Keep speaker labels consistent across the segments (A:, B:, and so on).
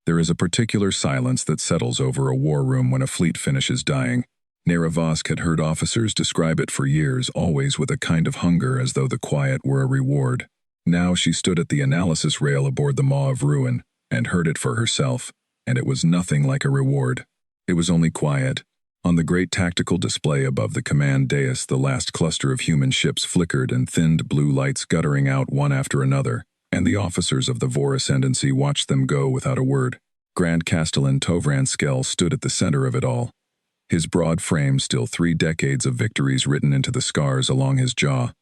A: There is a particular silence that settles over a war room when a fleet finishes dying. Nera Vosk had heard officers describe it for years, always with a kind of hunger, as though the quiet were a reward. Now she stood at the analysis rail aboard the Maw of Ruin, and heard it for herself, and it was nothing like a reward. It was only quiet. On the great tactical display above the command dais, the last cluster of human ships flickered and thinned, blue lights guttering out one after another, and the officers of the Vor Ascendancy watched them go without a word. Grand Castellan Tovran Skell stood at the center of it all. His broad frame still 3 decades of victories written into the scars along his jaw.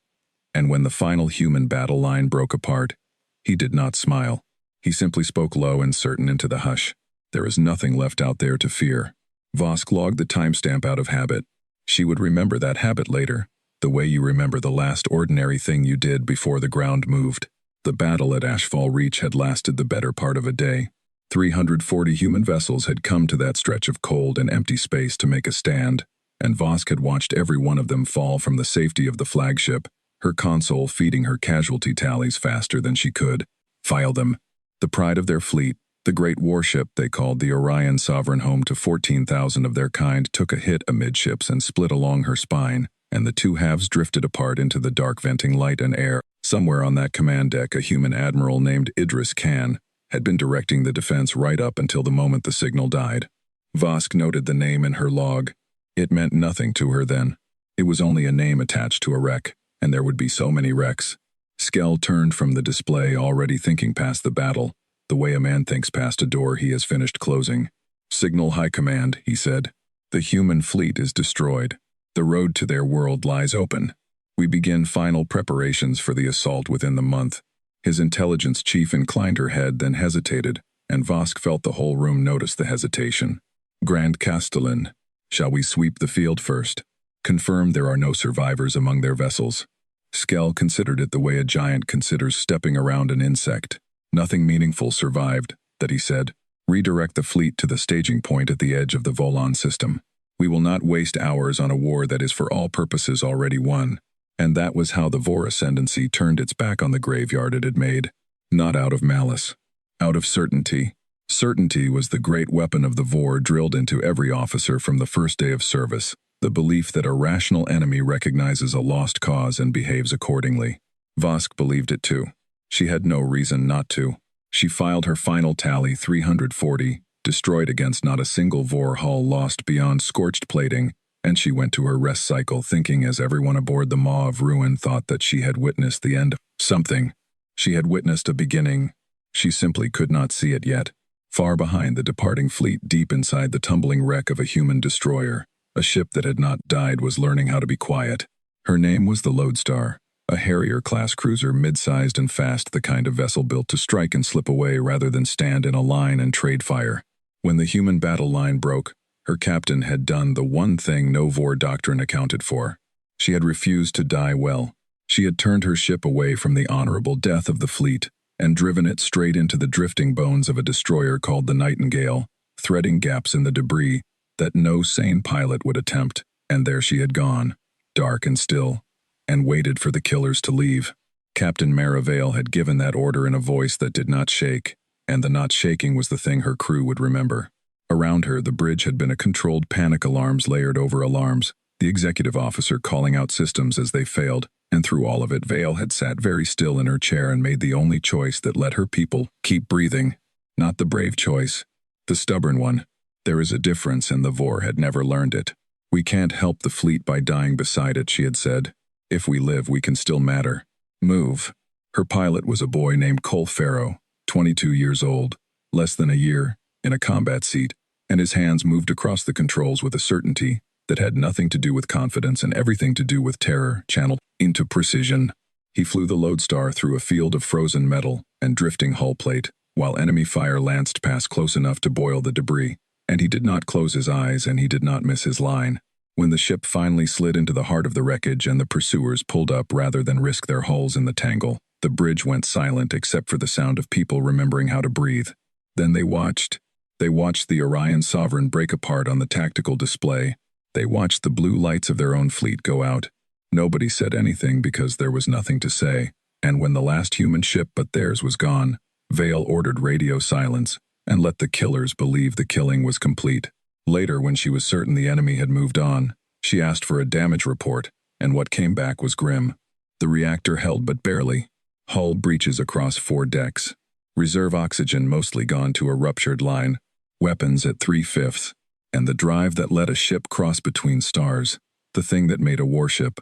A: And when the final human battle line broke apart, he did not smile. He simply spoke low and certain into the hush. There is nothing left out there to fear. Vosk logged the timestamp out of habit. She would remember that habit later, the way you remember the last ordinary thing you did before the ground moved. The battle at Ashfall Reach had lasted the better part of a day. 340 human vessels had come to that stretch of cold and empty space to make a stand, and Vosk had watched every one of them fall from the safety of the flagship, her console feeding her casualty tallies faster than she could. File them. The pride of their fleet, the great warship they called the Orion, sovereign home to 14,000 of their kind, took a hit amidships and split along her spine, and the 2 halves drifted apart into the dark, venting light and air. Somewhere on that command deck, a human admiral named Idris Khan had been directing the defense right up until the moment the signal died. Vosk noted the name in her log. It meant nothing to her then. It was only a name attached to a wreck, and there would be so many wrecks. Skell turned from the display, already thinking past the battle, the way a man thinks past a door he has finished closing. "Signal High Command," he said. "The human fleet is destroyed. The road to their world lies open. We begin final preparations for the assault within the month." His intelligence chief inclined her head, then hesitated, and Vosk felt the whole room notice the hesitation. "Grand Castellan, shall we sweep the field first? Confirm there are no survivors among their vessels." Skell considered it the way a giant considers stepping around an insect. "Nothing meaningful survived," that he said. "Redirect the fleet to the staging point at the edge of the Volan system. We will not waste hours on a war that is for all purposes already won." And that was how the Vor Ascendancy turned its back on the graveyard it had made. Not out of malice. Out of certainty. Certainty was the great weapon of the Vor, drilled into every officer from the first day of service. The belief that a rational enemy recognizes a lost cause and behaves accordingly. Vosk believed it too. She had no reason not to. She filed her final tally, 340, destroyed against not a single Vor hull lost beyond scorched plating, and she went to her rest cycle thinking, as everyone aboard the Maw of Ruin thought, that she had witnessed the end of something. She had witnessed a beginning. She simply could not see it yet. Far behind the departing fleet, deep inside the tumbling wreck of a human destroyer, a ship that had not died was learning how to be quiet. Her name was the Lodestar, a Harrier-class cruiser, mid-sized and fast, the kind of vessel built to strike and slip away rather than stand in a line and trade fire. When the human battle line broke, her captain had done the one thing no Vor doctrine accounted for. She had refused to die well. She had turned her ship away from the honorable death of the fleet and driven it straight into the drifting bones of a destroyer called the Nightingale, threading gaps in the debris that no sane pilot would attempt. And there she had gone, dark and still, and waited for the killers to leave. Captain Maravale had given that order in a voice that did not shake, and the not shaking was the thing her crew would remember. Around her, the bridge had been a controlled panic, alarms layered over alarms, the executive officer calling out systems as they failed, and through all of it, Vale had sat very still in her chair and made the only choice that let her people keep breathing. Not the brave choice, the stubborn one. There is a difference, and the Vor had never learned it. "We can't help the fleet by dying beside it," she had said. "If we live, we can still matter. Move." Her pilot was a boy named Cole Farrow, 22 years old, less than a year, in a combat seat, and his hands moved across the controls with a certainty that had nothing to do with confidence and everything to do with terror, channeled into precision. He flew the Lodestar through a field of frozen metal and drifting hull plate, while enemy fire lanced past close enough to boil the debris, and he did not close his eyes and he did not miss his line. When the ship finally slid into the heart of the wreckage and the pursuers pulled up rather than risk their hulls in the tangle, the bridge went silent except for the sound of people remembering how to breathe. Then they watched. They watched the Orion Sovereign break apart on the tactical display. They watched the blue lights of their own fleet go out. Nobody said anything because there was nothing to say, and when the last human ship but theirs was gone, Vale ordered radio silence, and let the killers believe the killing was complete. Later, when she was certain the enemy had moved on, she asked for a damage report, and what came back was grim. The reactor held but barely. Hull breaches across 4 decks. Reserve oxygen mostly gone to a ruptured line. Weapons at 3/5. And the drive that let a ship cross between stars, the thing that made a warship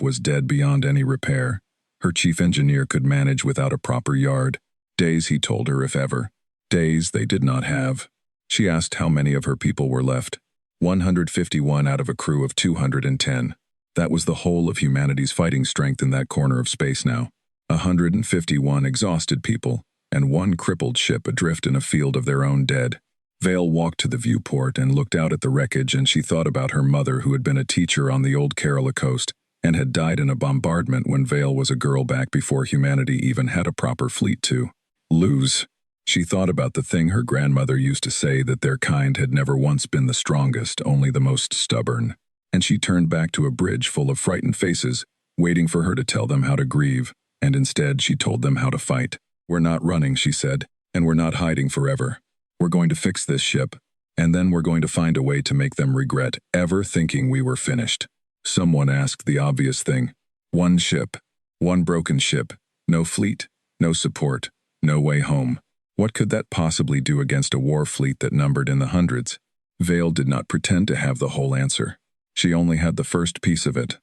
A: was dead beyond any repair. Her chief engineer could manage without a proper yard. Days, he told her, if ever. Days they did not have. She asked how many of her people were left. 151 out of a crew of 210. That was the whole of humanity's fighting strength in that corner of space now. 151 exhausted people, and 1 crippled ship adrift in a field of their own dead. Vale walked to the viewport and looked out at the wreckage, and she thought about her mother, who had been a teacher on the old Kerala coast and had died in a bombardment when Vale was a girl back before humanity even had a proper fleet to lose. She thought about the thing her grandmother used to say, that their kind had never once been the strongest, only the most stubborn. And she turned back to a bridge full of frightened faces, waiting for her to tell them how to grieve, and instead she told them how to fight. "We're not running," she said, "and we're not hiding forever. We're going to fix this ship, and then we're going to find a way to make them regret ever thinking we were finished." Someone asked the obvious thing. 1 ship. 1 broken ship. No fleet. No support. No way home. What could that possibly do against a war fleet that numbered in the hundreds? Vale did not pretend to have the whole answer. She only had the first piece of it.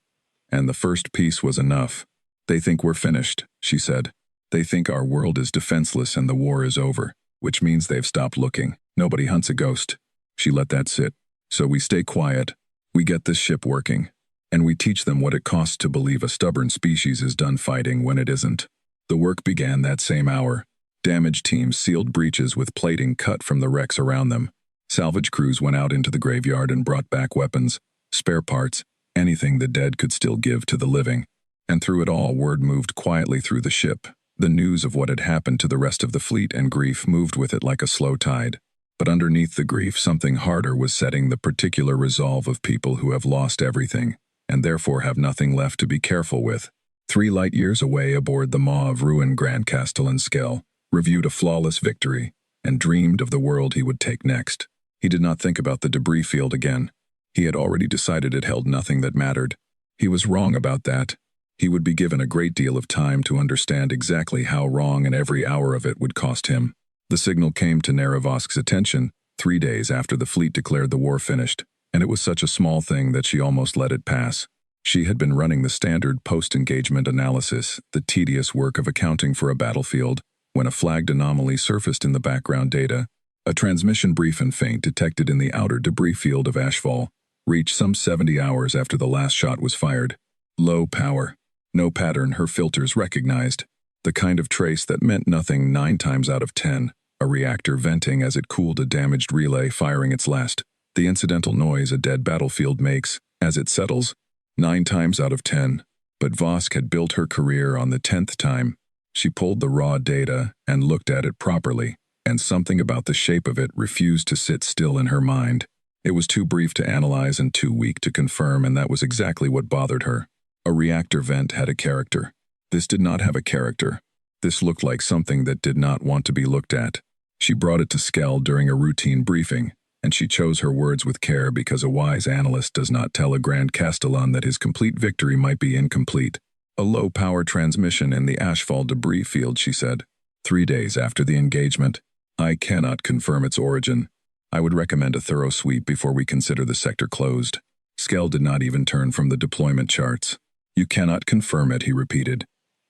A: And the first piece was enough. "They think we're finished," she said. "They think our world is defenseless and the war is over, which means they've stopped looking. Nobody hunts a ghost." She let that sit. "So we stay quiet. We get this ship working. And we teach them what it costs to believe a stubborn species is done fighting when it isn't." The work began that same hour. Damage teams sealed breaches with plating cut from the wrecks around them. Salvage crews went out into the graveyard and brought back weapons, spare parts, anything the dead could still give to the living. And through it all, word moved quietly through the ship. The news of what had happened to the rest of the fleet, and grief moved with it like a slow tide. But underneath the grief, something harder was setting, the particular resolve of people who have lost everything, and therefore have nothing left to be careful with. 3 light years away, aboard the maw of ruined Grand Castellan Skell, reviewed a flawless victory, and dreamed of the world he would take next. He did not think about the debris field again. He had already decided it held nothing that mattered. He was wrong about that. He would be given a great deal of time to understand exactly how wrong, and every hour of it would cost him. The signal came to Naravosk's attention 3 days after the fleet declared the war finished, and it was such a small thing that she almost let it pass. She had been running the standard post-engagement analysis, the tedious work of accounting for a battlefield, when a flagged anomaly surfaced in the background data. A transmission brief and faint detected in the outer debris field of Ashfall reached some 70 hours after the last shot was fired. Low power. No pattern her filters recognized. The kind of trace that meant nothing 9 times out of 10. A reactor venting as it cooled a damaged relay firing its last. The incidental noise a dead battlefield makes as it settles. 9 times out of 10. But Vosk had built her career on the 10th time. She pulled the raw data and looked at it properly, and something about the shape of it refused to sit still in her mind. It was too brief to analyze and too weak to confirm, and that was exactly what bothered her. A reactor vent had a character. This did not have a character. This looked like something that did not want to be looked at. She brought it to Skell during a routine briefing, and she chose her words with care, because a wise analyst does not tell a Grand Castellan that his complete victory might be incomplete. "A low-power transmission in the Ashfall debris field," she said. 3 days after the engagement. "I cannot confirm its origin. I would recommend a thorough sweep before we consider the sector closed." Skell did not even turn from the deployment charts. "You cannot confirm it," he repeated,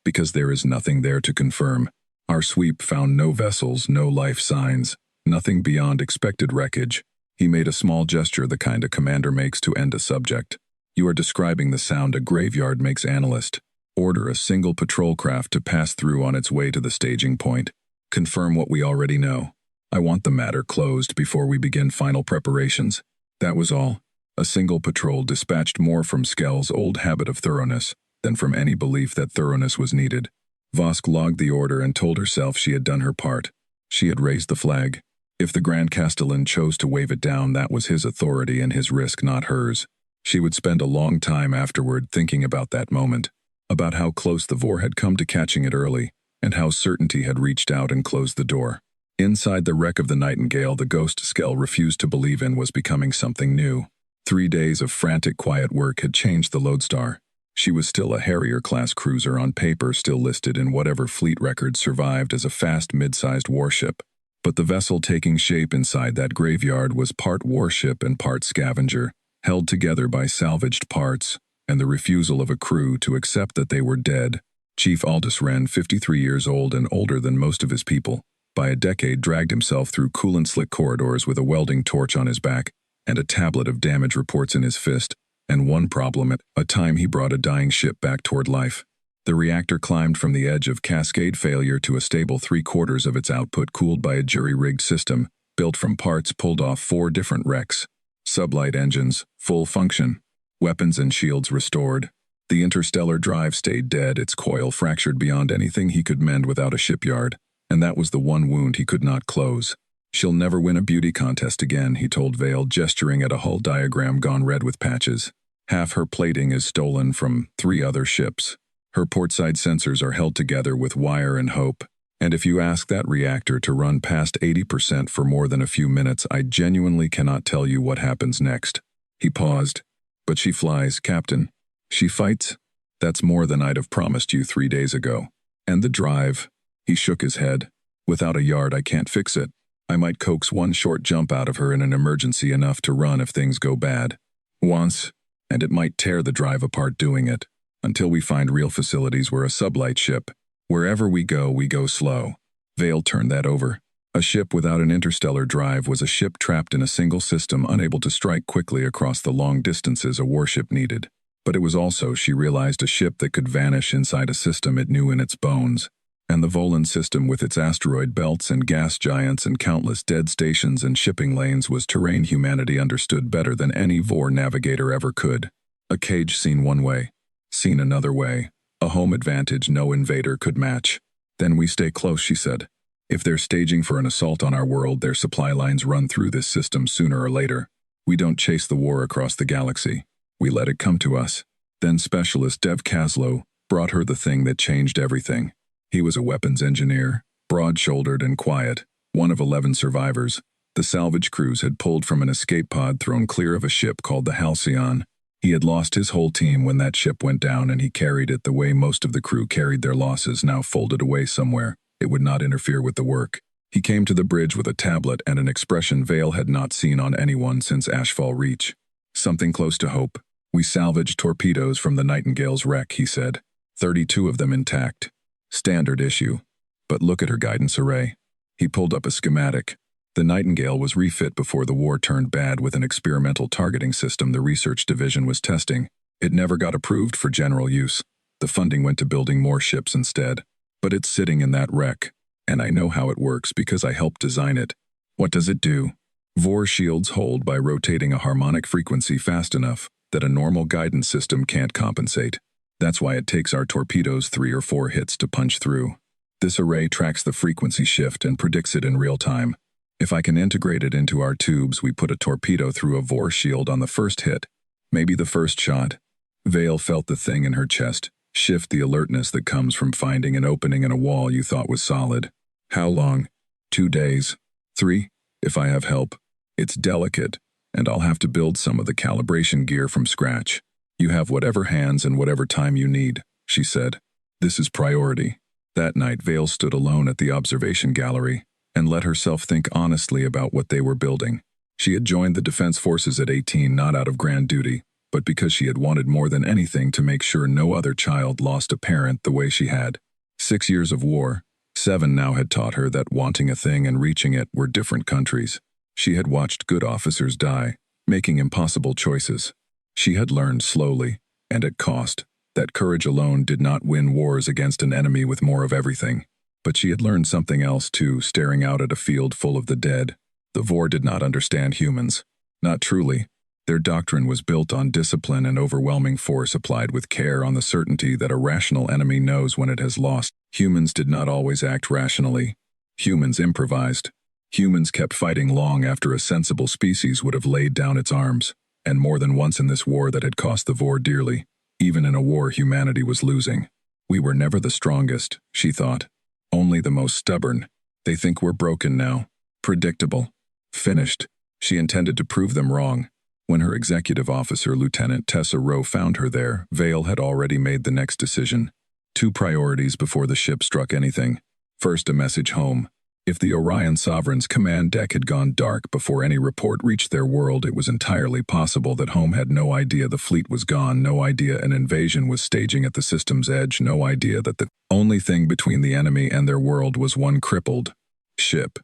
A: "because there is nothing there to confirm. Our sweep found no vessels, no life signs, nothing beyond expected wreckage." He made a small gesture, the kind a commander makes to end a subject. "You are describing the sound a graveyard makes, analyst. Order a single patrol craft to pass through on its way to the staging point. Confirm what we already know. I want the matter closed before we begin final preparations." That was all. A single patrol dispatched more from Skell's old habit of thoroughness than from any belief that thoroughness was needed. Vosk logged the order and told herself she had done her part. She had raised the flag. If the Grand Castellan chose to wave it down, that was his authority and his risk, not hers. She would spend a long time afterward thinking about that moment, about how close the Vor had come to catching it early, and how certainty had reached out and closed the door. Inside the wreck of the Nightingale, the ghost Skell refused to believe in was becoming something new. 3 days of frantic quiet work had changed the Lodestar. She was still a Harrier-class cruiser on paper, still listed in whatever fleet records survived as a fast mid-sized warship. But the vessel taking shape inside that graveyard was part warship and part scavenger, held together by salvaged parts, and the refusal of a crew to accept that they were dead. Chief Aldous Wren, 53 years old and older than most of his people, by a decade dragged himself through coolant-slick corridors with a welding torch on his back and a tablet of damage reports in his fist, and one problem at a time he brought a dying ship back toward life. The reactor climbed from the edge of cascade failure to a stable 3/4 of its output cooled by a jury-rigged system, built from parts pulled off 4 different wrecks. Sublight engines, full function. Weapons and shields restored. The interstellar drive stayed dead, its coil fractured beyond anything he could mend without a shipyard, and that was the one wound he could not close. "She'll never win a beauty contest again," he told Vale, gesturing at a hull diagram gone red with patches. "Half her plating is stolen from 3 other ships. Her portside sensors are held together with wire and hope, and if you ask that reactor to run past 80% for more than a few minutes, I genuinely cannot tell you what happens next." He paused. "But she flies, Captain. She fights. That's more than I'd have promised you 3 days ago. And the drive." He shook his head. "Without a yard, I can't fix it. I might coax one short jump out of her in an emergency enough to run if things go bad. Once, and it might tear the drive apart doing it. Until we find real facilities, we're a sublight ship. Wherever we go slow." Vale turned that over. A ship without an interstellar drive was a ship trapped in a single system, unable to strike quickly across the long distances a warship needed. But it was also, she realized, a ship that could vanish inside a system it knew in its bones. And the Volan system, with its asteroid belts and gas giants and countless dead stations and shipping lanes, was terrain humanity understood better than any Vor navigator ever could. A cage seen one way, seen another way. A home advantage no invader could match. "Then we stay close," she said. "If they're staging for an assault on our world, their supply lines run through this system sooner or later. We don't chase the war across the galaxy. We let it come to us." Then specialist Dev Kaslow brought her the thing that changed everything. He was a weapons engineer, broad-shouldered and quiet, one of 11 survivors. The salvage crews had pulled from an escape pod thrown clear of a ship called the Halcyon. He had lost his whole team when that ship went down, and he carried it the way most of the crew carried their losses, now folded away somewhere. It would not interfere with the work. He came to the bridge with a tablet and an expression Vale had not seen on anyone since Ashfall Reach. "Something close to hope. We salvaged torpedoes from the Nightingale's wreck," he said. 32 of them intact. Standard issue. But look at her guidance array. He pulled up a schematic. The Nightingale was refit before the war turned bad with an experimental targeting system the research division was testing. It never got approved for general use. The funding went to building more ships instead. But it's sitting in that wreck, and I know how it works because I helped design it. What does it do? Vor shields hold by rotating a harmonic frequency fast enough that a normal guidance system can't compensate. That's why it takes our torpedoes 3 or 4 hits to punch through. This array tracks the frequency shift and predicts it in real time. If I can integrate it into our tubes, we put a torpedo through a Vor shield on the first hit, maybe the first shot. Vale felt the thing in her chest shift, the alertness that comes from finding an opening in a wall you thought was solid. How long? 2 days? 3? If I have help. It's delicate, and I'll have to build some of the calibration gear from scratch. You have whatever hands and whatever time you need, she said. This is priority. That night, Vale stood alone at the observation gallery and let herself think honestly about what they were building. She had joined the Defense Forces at 18 not out of grand duty, but because she had wanted more than anything to make sure no other child lost a parent the way she had. 6 years of war, 7 now had taught her that wanting a thing and reaching it were different countries. She had watched good officers die, making impossible choices. She had learned slowly, and at cost, that courage alone did not win wars against an enemy with more of everything. But she had learned something else too, staring out at a field full of the dead. The Vor did not understand humans. Not truly. Their doctrine was built on discipline and overwhelming force applied with care, on the certainty that a rational enemy knows when it has lost. Humans did not always act rationally. Humans improvised. Humans kept fighting long after a sensible species would have laid down its arms. And more than once in this war that had cost the Vor dearly. Even in a war humanity was losing. We were never the strongest, she thought. Only the most stubborn. They think we're broken now. Predictable. Finished. She intended to prove them wrong. When her executive officer, Lieutenant Tessa Rowe, found her there, Vale had already made the next decision. Two priorities before the ship struck anything. First, a message home. If the Orion Sovereign's command deck had gone dark before any report reached their world, it was entirely possible that home had no idea the fleet was gone, no idea an invasion was staging at the system's edge, no idea that the only thing between the enemy and their world was one crippled ship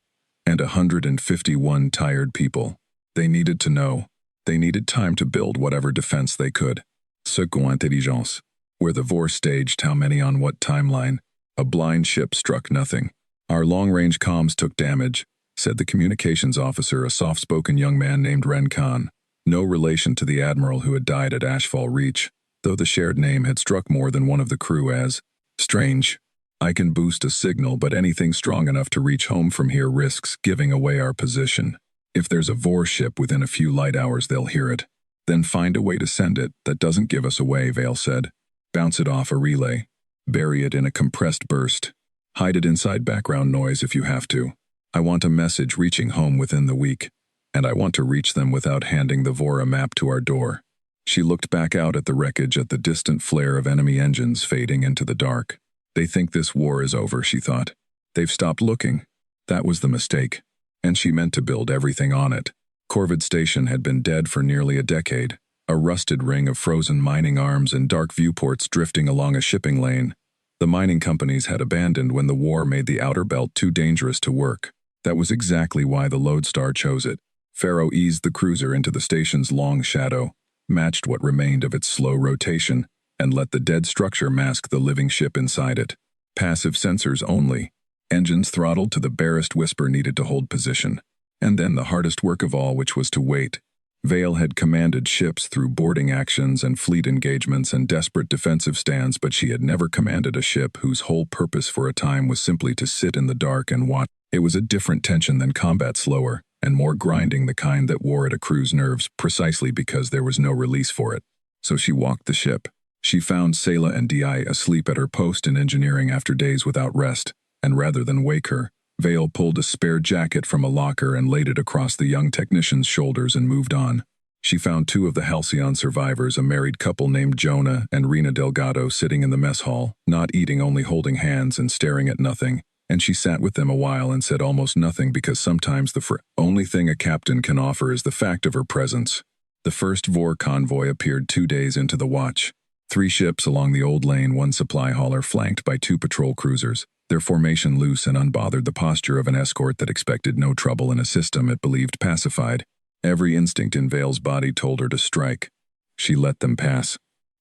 A: and 151 tired people. They needed to know. They needed time to build whatever defense they could. Second intelligence. Where the VOR staged how many on what timeline. A blind ship struck nothing. Our long-range comms took damage, said the communications officer, a soft-spoken young man named Ren Khan. No relation to the admiral who had died at Ashfall Reach, though the shared name had struck more than one of the crew as strange. I can boost a signal, but anything strong enough to reach home from here risks giving away our position. If there's a VOR ship within a few light hours, they'll hear it. Then find a way to send it that doesn't give us away, Vale said. Bounce it off a relay. Bury it in a compressed burst. Hide it inside background noise if you have to. I want a message reaching home within the week, and I want to reach them without handing the VOR a map to our door. She looked back out at the wreckage, at the distant flare of enemy engines fading into the dark. They think this war is over, she thought. They've stopped looking. That was the mistake. And she meant to build everything on it. Corvid Station had been dead for nearly a decade, a rusted ring of frozen mining arms and dark viewports drifting along a shipping lane. The mining companies had abandoned when the war made the outer belt too dangerous to work. That was exactly why the Lodestar chose it. Pharaoh eased the cruiser into the station's long shadow, matched what remained of its slow rotation, and let the dead structure mask the living ship inside it. Passive sensors only. Engines throttled to the barest whisper needed to hold position. And then the hardest work of all, which was to wait. Vale had commanded ships through boarding actions and fleet engagements and desperate defensive stands, but she had never commanded a ship whose whole purpose for a time was simply to sit in the dark and watch. It was a different tension than combat, slower and more grinding, the kind that wore at a crew's nerves precisely because there was no release for it. So she walked the ship. She found Sayla and Di asleep at her post in engineering after days without rest, and rather than wake her, Vale pulled a spare jacket from a locker and laid it across the young technician's shoulders and moved on. She found two of the Halcyon survivors, a married couple named Jonah and Rena Delgado, sitting in the mess hall, not eating, only holding hands and staring at nothing, and she sat with them a while and said almost nothing, because sometimes the only thing a captain can offer is the fact of her presence. The first VOR convoy appeared 2 days into the watch. 3 ships along the old lane, 1 supply hauler flanked by 2 patrol cruisers. Their formation loose and unbothered, the posture of an escort that expected no trouble in a system it believed pacified. Every instinct in Vale's body told her to strike. She let them pass.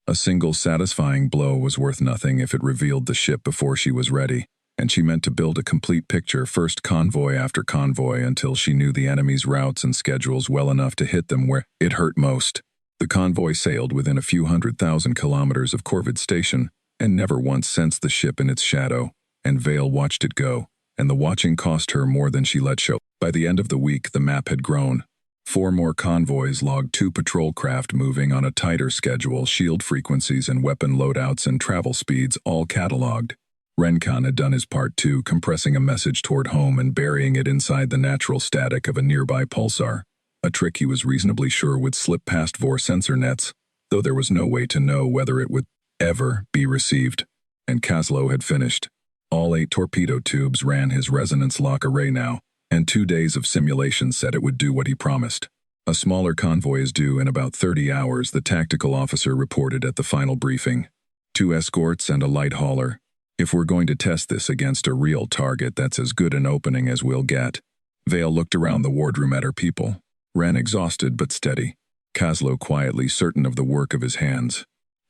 A: A single satisfying blow was worth nothing if it revealed the ship before she was ready, and she meant to build a complete picture, first convoy after convoy, until she knew the enemy's routes and schedules well enough to hit them where it hurt most. The convoy sailed within a few 100,000 kilometers of Corvid Station, and never once sensed the ship in its shadow. And Vale watched it go, and the watching cost her more than she let show. By the end of the week, the map had grown. 4 more convoys logged 2 patrol craft moving on a tighter schedule, shield frequencies and weapon loadouts and travel speeds all catalogued. Renkan had done his part too, compressing a message toward home and burying it inside the natural static of a nearby pulsar, a trick he was reasonably sure would slip past VOR sensor nets, though there was no way to know whether it would ever be received. And Kaslow had finished. All 8 torpedo tubes ran his resonance lock array now, and 2 days of simulation said it would do what he promised. A smaller convoy is due in about 30 hours, the tactical officer reported at the final briefing. 2 escorts and a light hauler. If we're going to test this against a real target, that's as good an opening as we'll get. Vale looked around the wardroom at her people. Ren exhausted but steady. Kaslow quietly certain of the work of his hands.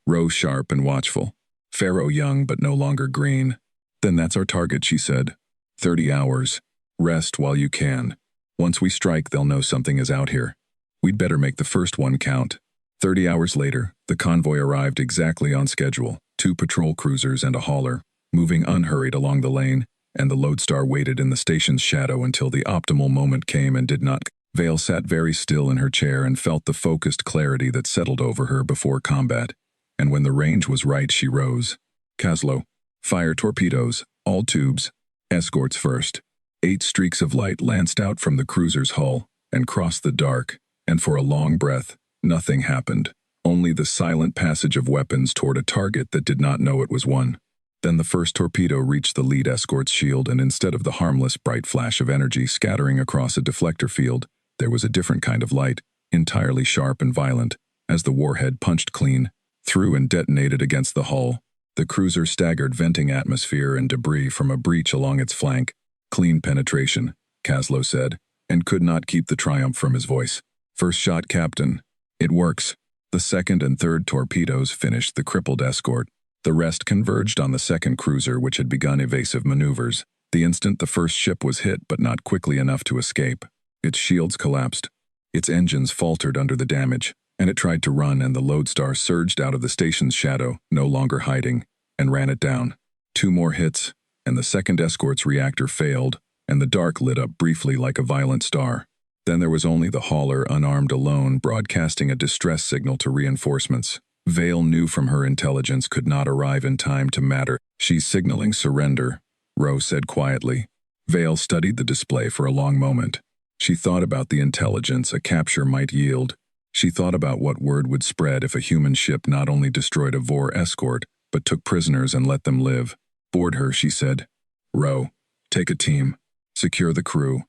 A: Rowe sharp and watchful. Pharaoh young but no longer green. Then that's our target, she said. 30 hours. Rest while you can. Once we strike, they'll know something is out here. We'd better make the first one count. 30 hours later, the convoy arrived exactly on schedule, 2 patrol cruisers and a hauler, moving unhurried along the lane, and the Lodestar waited in the station's shadow until the optimal moment came and did not. Vale sat very still in her chair and felt the focused clarity that settled over her before combat, and when the range was right, she rose. Kaslow. Fire torpedoes, all tubes. Escorts first. 8 streaks of light lanced out from the cruiser's hull and crossed the dark, and for a long breath, nothing happened. Only the silent passage of weapons toward a target that did not know it was one. Then the first torpedo reached the lead escort's shield, and instead of the harmless bright flash of energy scattering across a deflector field, there was a different kind of light, entirely sharp and violent, as the warhead punched clean through and detonated against the hull. The cruiser staggered, venting atmosphere and debris from a breach along its flank. Clean penetration, Caslow said, and could not keep the triumph from his voice. First shot, Captain. It works. The second and third torpedoes finished the crippled escort. The rest converged on the second cruiser, which had begun evasive maneuvers. The instant the first ship was hit, but not quickly enough to escape. Its shields collapsed. Its engines faltered under the damage, and it tried to run, and the Lodestar surged out of the station's shadow, no longer hiding, and ran it down. 2 more hits, and the second escort's reactor failed, and the dark lit up briefly like a violent star. Then there was only the hauler, unarmed, alone, broadcasting a distress signal to reinforcements. Vale knew from her intelligence could not arrive in time to matter. She's signaling surrender, Rowe said quietly. Vale studied the display for a long moment. She thought about the intelligence a capture might yield. She thought about what word would spread if a human ship not only destroyed a Vor escort, but took prisoners and let them live. Board her, she said. Rowe, take a team. Secure the crew.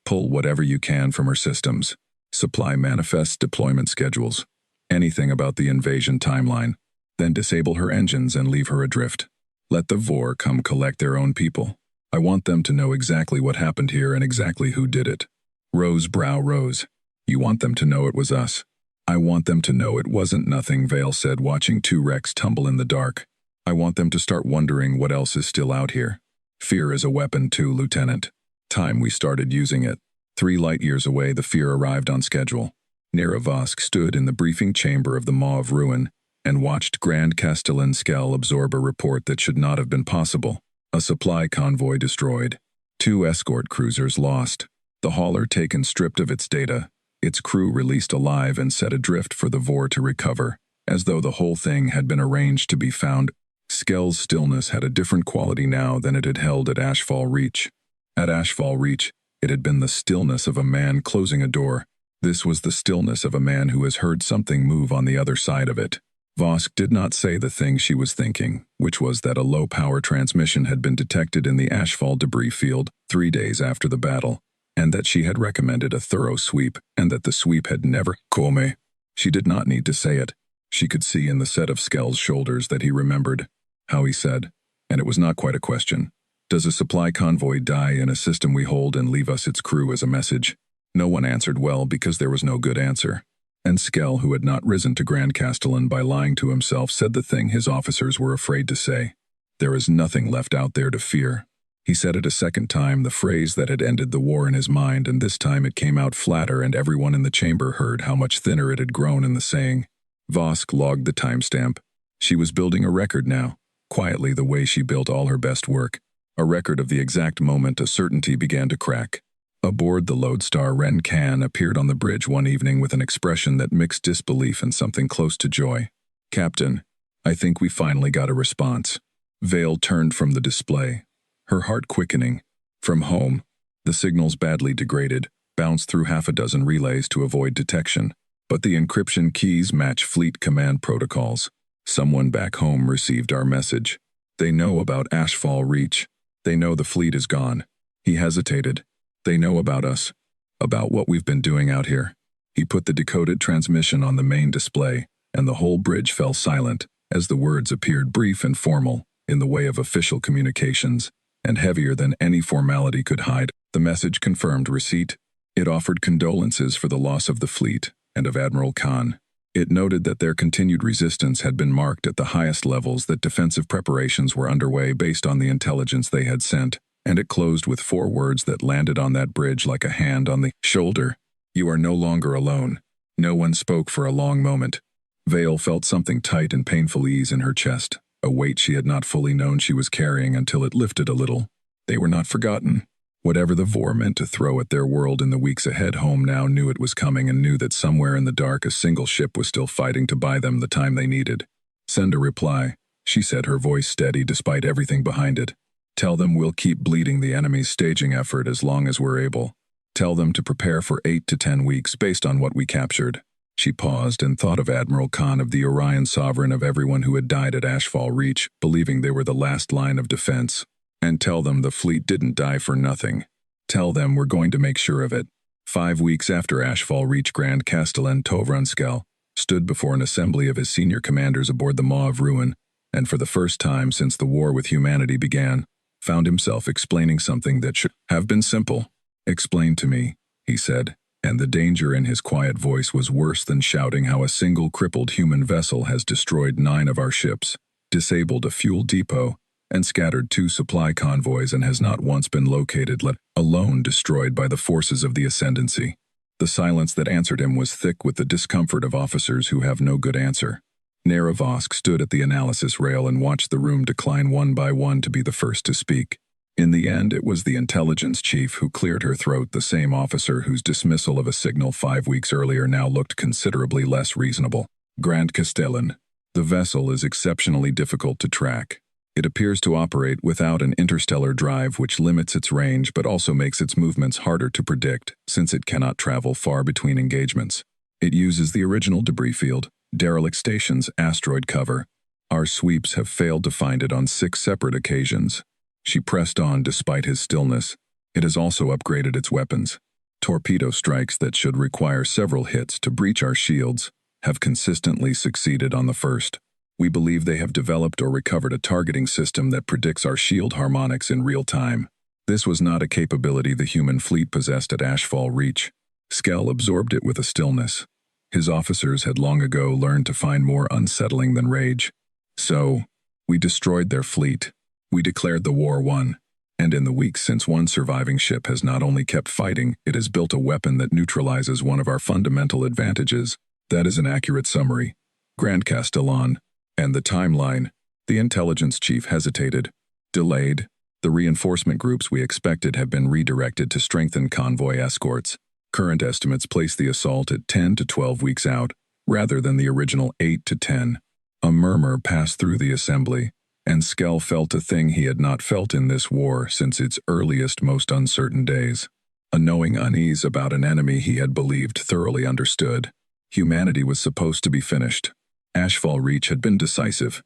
A: Pull whatever you can from her systems. Supply manifests, deployment schedules. Anything about the invasion timeline. Then disable her engines and leave her adrift. Let the Vor come collect their own people. I want them to know exactly what happened here and exactly who did it. Rowe's brow rose. You want them to know it was us. I want them to know it wasn't nothing, Vale said, watching 2 wrecks tumble in the dark. I want them to start wondering what else is still out here. Fear is a weapon too, Lieutenant. Time we started using it. 3 light years away, the fear arrived on schedule. Neravosk stood in the briefing chamber of the Maw of Ruin and watched Grand Castellan Skell absorb a report that should not have been possible. A supply convoy destroyed. 2 escort cruisers lost. The hauler taken stripped of its data. Its crew released alive and set adrift for the Vor to recover, as though the whole thing had been arranged to be found. Skell's stillness had a different quality now than it had held at Ashfall Reach. At Ashfall Reach, it had been the stillness of a man closing a door. This was the stillness of a man who has heard something move on the other side of it. Vosk did not say the thing she was thinking, which was that a low-power transmission had been detected in the Ashfall debris field 3 days after the battle, and that she had recommended a thorough sweep, and that the sweep had never come. She did not need to say it. She could see in the set of Skell's shoulders that he remembered. How he said, and it was not quite a question. Does a supply convoy die in a system we hold and leave us its crew as a message? No one answered well because there was no good answer. And Skell, who had not risen to Grand Castellan by lying to himself, said the thing his officers were afraid to say. There is nothing left out there to fear. He said it a second time, the phrase that had ended the war in his mind, and this time it came out flatter, and everyone in the chamber heard how much thinner it had grown in the saying. Vosk logged the timestamp. She was building a record now, quietly the way she built all her best work. A record of the exact moment a certainty began to crack. Aboard the Lodestar, Ren Kan appeared on the bridge one evening with an expression that mixed disbelief and something close to joy. Captain, I think we finally got a response. Vale turned from the display, her heart quickening. From home, the signals badly degraded, bounced through 6 relays to avoid detection, but the encryption keys match fleet command protocols. Someone back home received our message. They know about Ashfall Reach. They know the fleet is gone. He hesitated. They know about us, about what we've been doing out here. He put the decoded transmission on the main display, and the whole bridge fell silent as the words appeared brief and formal, in the way of official communications, and heavier than any formality could hide. The message confirmed receipt. It offered condolences for the loss of the fleet and of Admiral Khan. It noted that their continued resistance had been marked at the highest levels, that defensive preparations were underway based on the intelligence they had sent, and it closed with 4 words that landed on that bridge like a hand on the shoulder. You are no longer alone. No one spoke for a long moment. Vale felt something tight and painful ease in her chest, a weight she had not fully known she was carrying until it lifted a little. They were not forgotten. Whatever the Vor meant to throw at their world in the weeks ahead, home now knew it was coming and knew that somewhere in the dark a single ship was still fighting to buy them the time they needed. Send a reply, she said, her voice steady despite everything behind it. Tell them we'll keep bleeding the enemy's staging effort as long as we're able. Tell them to prepare for 8 to 10 weeks based on what we captured." She paused and thought of Admiral Khan of the Orion Sovereign, of everyone who had died at Ashfall Reach, believing they were the last line of defense. "And tell them the fleet didn't die for nothing. Tell them we're going to make sure of it." 5 weeks after Ashfall Reach, Grand Castellan Tovranskell stood before an assembly of his senior commanders aboard the Maw of Ruin, and for the first time since the war with humanity began, found himself explaining something that should have been simple. "Explain to me," he said, and the danger in his quiet voice was worse than shouting how a single crippled human vessel has destroyed 9 of our ships, disabled a fuel depot, and scattered 2 supply convoys, and has not once been located, let alone destroyed by the forces of the Ascendancy. The silence that answered him was thick with the discomfort of officers who have no good answer. Neravosk stood at the analysis rail and watched the room decline one by one to be the first to speak. In the end, it was the intelligence chief who cleared her throat, the same officer whose dismissal of a signal 5 weeks earlier now looked considerably less reasonable. "Grand Castellan, the vessel is exceptionally difficult to track. It appears to operate without an interstellar drive, which limits its range but also makes its movements harder to predict, since it cannot travel far between engagements. It uses the original debris field, derelict stations, asteroid cover. Our sweeps have failed to find it on 6 separate occasions." She pressed on despite his stillness. "It has also upgraded its weapons. Torpedo strikes that should require several hits to breach our shields have consistently succeeded on the first. We believe they have developed or recovered a targeting system that predicts our shield harmonics in real time. This was not a capability the human fleet possessed at Ashfall Reach." Skell absorbed it with a stillness. His officers had long ago learned to find more unsettling than rage. "So, we destroyed their fleet. We declared the war won. And in the weeks since, one surviving ship has not only kept fighting, it has built a weapon that neutralizes one of our fundamental advantages." "That is an accurate summary, Grand Castellan. And the timeline?" The intelligence chief hesitated. "Delayed. The reinforcement groups we expected have been redirected to strengthen convoy escorts. Current estimates place the assault at 10 to 12 weeks out, rather than the original 8 to 10. A murmur passed through the assembly, and Skell felt a thing he had not felt in this war since its earliest, most uncertain days. A knowing unease about an enemy he had believed thoroughly understood. Humanity was supposed to be finished. Ashfall Reach had been decisive.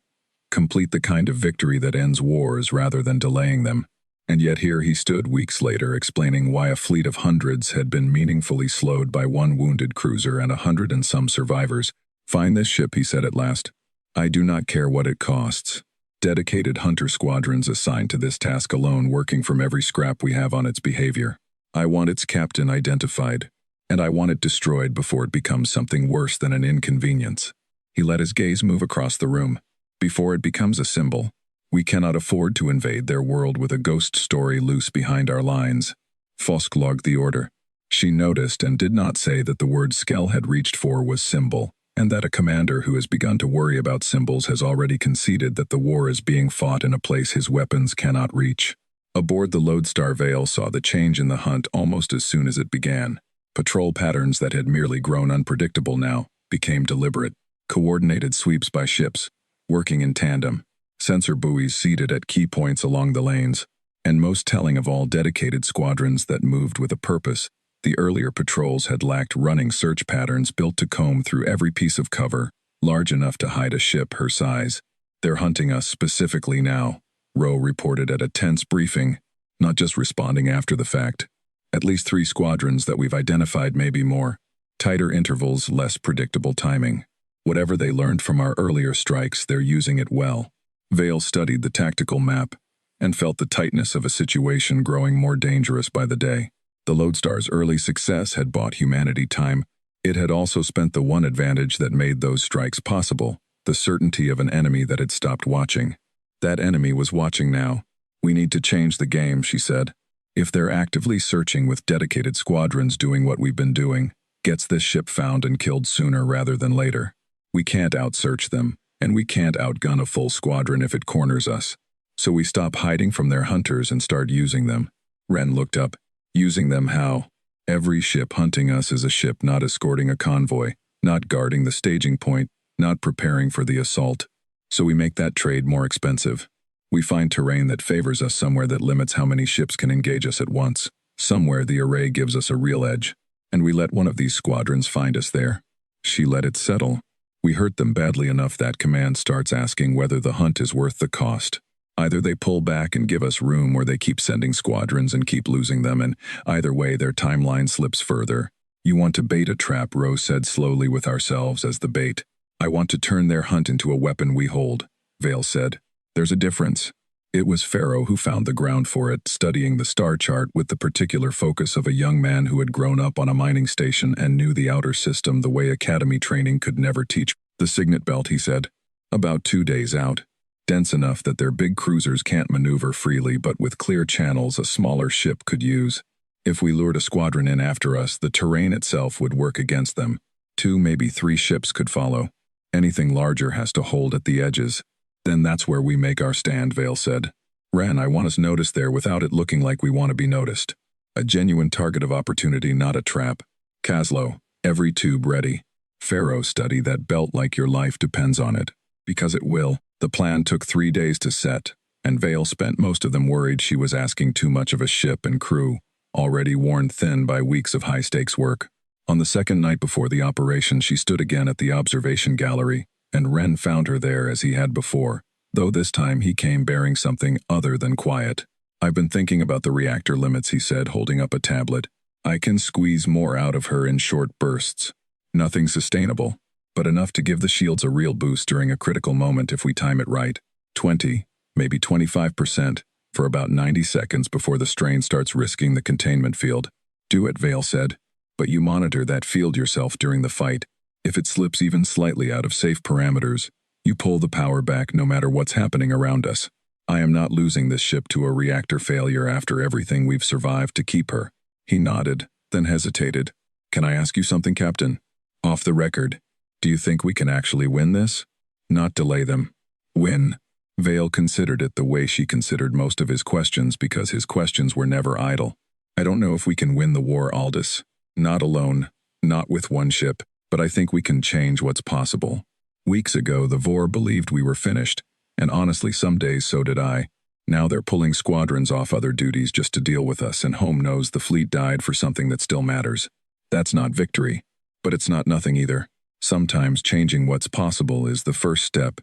A: Complete the kind of victory that ends wars rather than delaying them. And yet here he stood weeks later explaining why a fleet of hundreds had been meaningfully slowed by 1 wounded cruiser and 100 and some survivors. "Find this ship," he said at last. "I do not care what it costs. Dedicated hunter squadrons assigned to this task alone, working from every scrap we have on its behavior. I want its captain identified, and I want it destroyed before it becomes something worse than an inconvenience." He let his gaze move across the room. "Before it becomes a symbol. We cannot afford to invade their world with a ghost story loose behind our lines." Fosk logged the order. She noticed and did not say that the word Skell had reached for was symbol, and that a commander who has begun to worry about symbols has already conceded that the war is being fought in a place his weapons cannot reach. Aboard the Lodestar, Vale saw the change in the hunt almost as soon as it began. Patrol patterns that had merely grown unpredictable now became deliberate. Coordinated sweeps by ships, working in tandem, sensor buoys seated at key points along the lanes, and most telling of all, dedicated squadrons that moved with a purpose. The earlier patrols had lacked running search patterns built to comb through every piece of cover, large enough to hide a ship her size. "They're hunting us specifically now," Rowe reported at a tense briefing, "not just responding after the fact. At least 3 squadrons that we've identified, maybe more. Tighter intervals, less predictable timing. Whatever they learned from our earlier strikes, they're using it well." Vale studied the tactical map and felt the tightness of a situation growing more dangerous by the day. The Lodestar's early success had bought humanity time. It had also spent the one advantage that made those strikes possible, the certainty of an enemy that had stopped watching. That enemy was watching now. "We need to change the game," she said. "If they're actively searching with dedicated squadrons doing what we've been doing, gets this ship found and killed sooner rather than later. We can't outsearch them, and we can't outgun a full squadron if it corners us. So we stop hiding from their hunters and start using them." Wren looked up. "Using them how?" "Every ship hunting us is a ship not escorting a convoy, not guarding the staging point, not preparing for the assault. So we make that trade more expensive. We find terrain that favors us, somewhere that limits how many ships can engage us at once. Somewhere the array gives us a real edge, and we let one of these squadrons find us there. She let it settle. We hurt them badly enough that command starts asking whether the hunt is worth the cost. Either they pull back and give us room, or they keep sending squadrons and keep losing them, and either way their timeline slips further. You want to bait a trap, Rose said slowly, with ourselves as the bait. I want to turn their hunt into a weapon we hold, Vale said. There's a difference. It was Pharaoh who found the ground for it, studying the star chart with the particular focus of a young man who had grown up on a mining station and knew the outer system the way academy training could never teach. The signet belt, he said. About 2 days out. Dense enough that their big cruisers can't maneuver freely, but with clear channels a smaller ship could use. If we lured a squadron in after us, the terrain itself would work against them. 2, maybe 3 ships could follow. Anything larger has to hold at the edges. Then that's where we make our stand, Vale said. Ren, I want us noticed there without it looking like we want to be noticed. A genuine target of opportunity, not a trap. Caslow, every tube ready. Pharaoh, study that belt like your life depends on it. Because it will. The plan took 3 days to set, and Vale spent most of them worried she was asking too much of a ship and crew, already worn thin by weeks of high-stakes work. On the second night before the operation, she stood again at the observation gallery, and Ren found her there as he had before, though this time he came bearing something other than quiet. I've been thinking about the reactor limits, he said, holding up a tablet. I can squeeze more out of her in short bursts. Nothing sustainable, but enough to give the shields a real boost during a critical moment if we time it right. 20, maybe 25%, for about 90 seconds before the strain starts risking the containment field. Do it, Vale said. But you monitor that field yourself during the fight. If it slips even slightly out of safe parameters, you pull the power back no matter what's happening around us. I am not losing this ship to a reactor failure after everything we've survived to keep her. He nodded, then hesitated. Can I ask you something, Captain? Off the record. Do you think we can actually win this? Not delay them. Win. Vale considered it the way she considered most of his questions, because his questions were never idle. I don't know if we can win the war, Aldous. Not alone, not with one ship, but I think we can change what's possible. Weeks ago, the Vor believed we were finished, and honestly some days so did I. Now they're pulling squadrons off other duties just to deal with us, and home knows the fleet died for something that still matters. That's not victory, but it's not nothing either. Sometimes changing what's possible is the first step,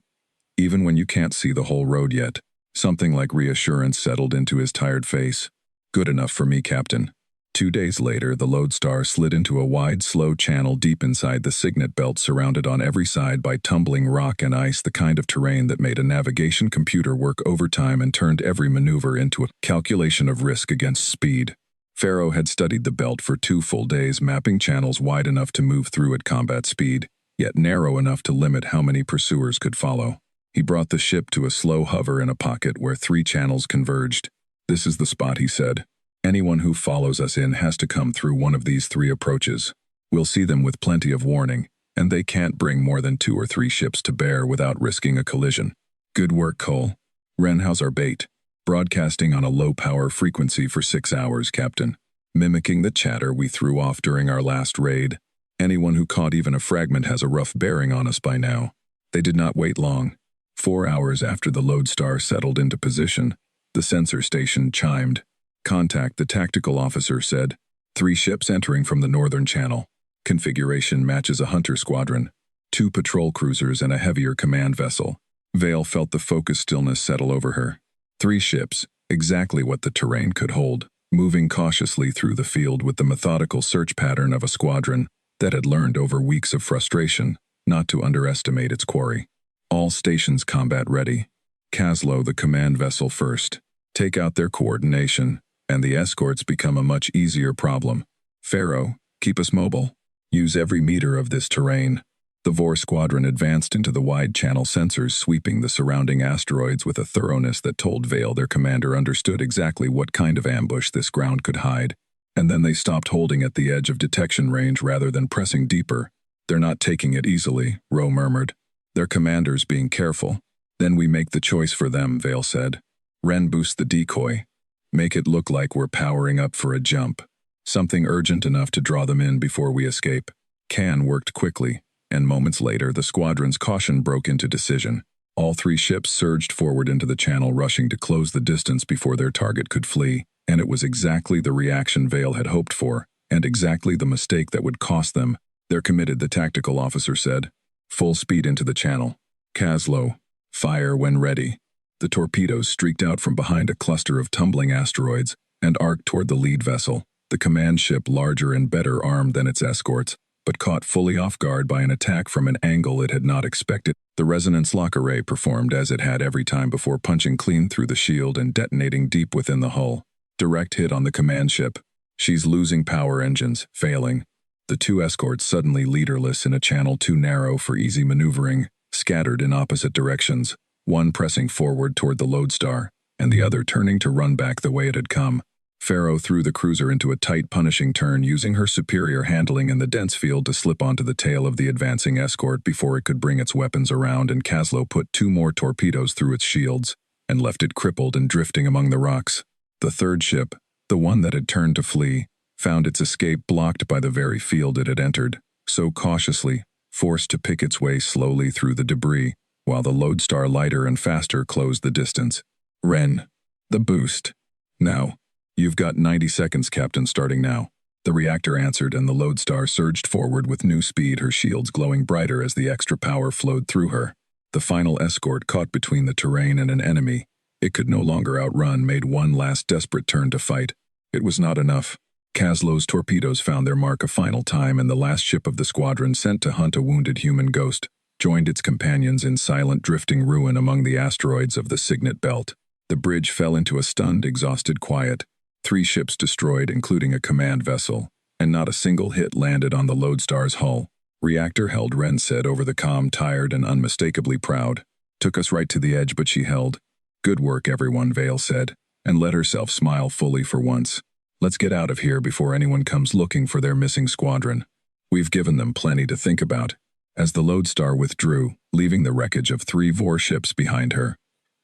A: even when you can't see the whole road yet. Something like reassurance settled into his tired face. Good enough for me, Captain. 2 days later, the Lodestar slid into a wide, slow channel deep inside the signet belt, surrounded on every side by tumbling rock and ice, the kind of terrain that made a navigation computer work overtime and turned every maneuver into a calculation of risk against speed. Pharaoh had studied the belt for 2 full days, mapping channels wide enough to move through at combat speed, yet narrow enough to limit how many pursuers could follow. He brought the ship to a slow hover in a pocket where 3 channels converged. This is the spot, he said. Anyone who follows us in has to come through one of these 3 approaches. We'll see them with plenty of warning, and they can't bring more than 2 or 3 ships to bear without risking a collision. Good work, Cole. Ren, how's our bait? Broadcasting on a low-power frequency for 6 hours, Captain. Mimicking the chatter we threw off during our last raid. Anyone who caught even a fragment has a rough bearing on us by now. They did not wait long. 4 hours after the Lodestar settled into position, the sensor station chimed. Contact, the tactical officer said. 3 ships entering from the northern channel. Configuration matches a hunter squadron. 2 patrol cruisers and a heavier command vessel. Vale felt the focused stillness settle over her. 3 ships, exactly what the terrain could hold, moving cautiously through the field with the methodical search pattern of a squadron that had learned over weeks of frustration not to underestimate its quarry. All stations combat ready. Caslow, the command vessel, first. Take out their coordination, and the escorts become a much easier problem. Pharaoh, keep us mobile. Use every meter of this terrain. The Vor squadron advanced into the wide channel sensors, sweeping the surrounding asteroids with a thoroughness that told Vale their commander understood exactly what kind of ambush this ground could hide. And then they stopped holding at the edge of detection range rather than pressing deeper. They're not taking it easily, Rowe murmured. Their commander's being careful. Then we make the choice for them, Vale said. Ren, boost the decoy. Make it look like we're powering up for a jump. Something urgent enough to draw them in before we escape. Can worked quickly, and moments later the squadron's caution broke into decision. All three ships surged forward into the channel, rushing to close the distance before their target could flee, and it was exactly the reaction Vale had hoped for, and exactly the mistake that would cost them. "They're committed," the tactical officer said. "Full speed into the channel. Caslow, fire when ready." The torpedoes streaked out from behind a cluster of tumbling asteroids and arced toward the lead vessel, the command ship larger and better armed than its escorts, but caught fully off guard by an attack from an angle it had not expected. The resonance lock array performed as it had every time before, punching clean through the shield and detonating deep within the hull. Direct hit on the command ship. She's losing power engines, failing. The two escorts, suddenly leaderless in a channel too narrow for easy maneuvering, scattered in opposite directions, one pressing forward toward the lodestar, and the other turning to run back the way it had come. Pharaoh threw the cruiser into a tight, punishing turn, using her superior handling in the dense field to slip onto the tail of the advancing escort before it could bring its weapons around, and Caslow put two more torpedoes through its shields and left it crippled and drifting among the rocks. The third ship, the one that had turned to flee, found its escape blocked by the very field it had entered, so cautiously, forced to pick its way slowly through the debris, while the lodestar, lighter and faster, closed the distance. "Ren, the boost. Now. You've got 90 seconds, Captain, starting now." The reactor answered, and the lodestar surged forward with new speed, her shields glowing brighter as the extra power flowed through her. The final escort, caught between the terrain and an enemy it could no longer outrun, made one last desperate turn to fight. It was not enough. Caslow's torpedoes found their mark a final time, and the last ship of the squadron, sent to hunt a wounded human ghost, joined its companions in silent drifting ruin among the asteroids of the Signet Belt. The bridge fell into a stunned, exhausted quiet. 3 ships destroyed, including a command vessel, and not a single hit landed on the lodestar's hull. "Reactor held," Ren said over the comm, tired and unmistakably proud. "Took us right to the edge, but she held." "Good work, everyone," Vale said, and let herself smile fully for once. "Let's get out of here before anyone comes looking for their missing squadron. We've given them plenty to think about." As the lodestar withdrew, leaving the wreckage of 3 Vor ships behind her,